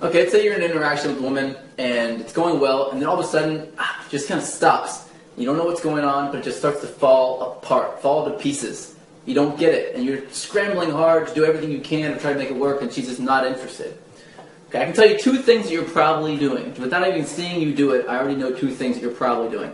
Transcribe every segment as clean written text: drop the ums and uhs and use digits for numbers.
Okay, let's say you're in an interaction with a woman and it's going well, and then all of a sudden, it just kind of stops. You don't know what's going on, but it just starts to fall apart, fall to pieces. You don't get it, and you're scrambling hard to do everything you can to try to make it work, and she's just not interested. Okay, I can tell you two things that you're probably doing. Without even seeing you do it, I already know two things that you're probably doing.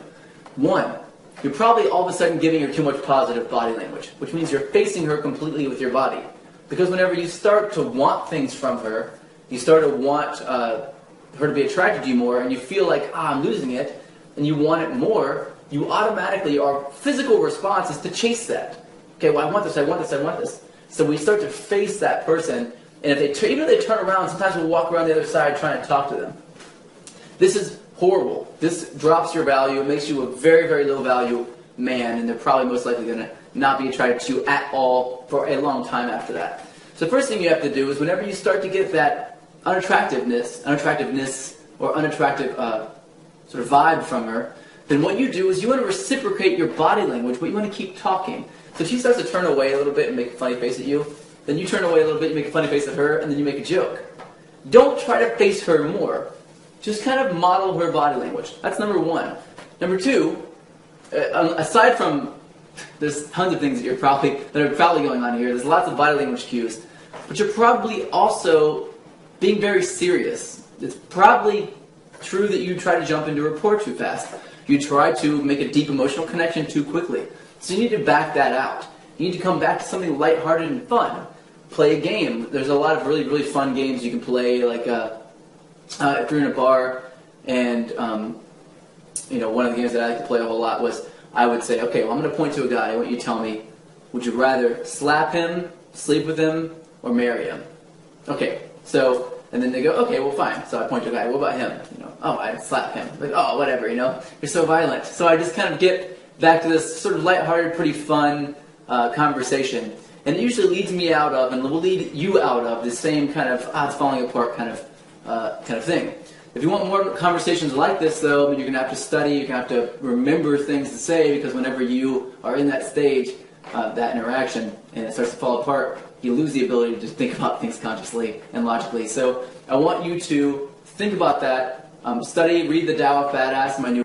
One, you're probably all of a sudden giving her too much positive body language, which means you're facing her completely with your body. Because whenever you start to want things from her, you start to want her to be attracted to you more, and you feel like, I'm losing it, and you want it more, you automatically, our physical response is to chase that. Okay, well, I want this, I want this, I want this. So we start to face that person, and if even if they turn around, sometimes we'll walk around the other side trying to talk to them. This is horrible. This drops your value. It makes you a very, very low value man, and they're probably most likely going to not be attracted to you at all for a long time after that. So the first thing you have to do is whenever you start to get that unattractiveness or unattractive sort of vibe from her, then what you do is you want to reciprocate your body language, but you want to keep talking. So if she starts to turn away a little bit and make a funny face at you, then you turn away a little bit, you make a funny face at her, and then you make a joke. Don't try to face her more. Just kind of model her body language. That's number one. Number two, aside from there's tons of things that are probably going on here. There's lots of body language cues, but you're probably also being very serious. It's probably true that you try to jump into a rapport too fast. You try to make a deep emotional connection too quickly. So you need to back that out. You need to come back to something lighthearted and fun. Play a game. There's a lot of really, really fun games you can play, like if you're in a bar, and one of the games that I like to play a whole lot was, I would say, okay, well, I'm going to point to a guy. I want you to tell me, would you rather slap him, sleep with him, or marry him? Okay, so, and then they go, okay, well, fine. So I point to a guy, what about him? Oh, I'd slap him. Like, oh, whatever, you're so violent. So I just kind of get back to this sort of lighthearted, pretty fun conversation. And it usually leads me out of, and will lead you out of, the same kind of, it's falling apart kind of thing. If you want more conversations like this, though, you're going to have to study, you're going to have to remember things to say, because whenever you are in that stage, that interaction, and it starts to fall apart, you lose the ability to just think about things consciously and logically. So I want you to think about that, study, read the Tao of Badass, my new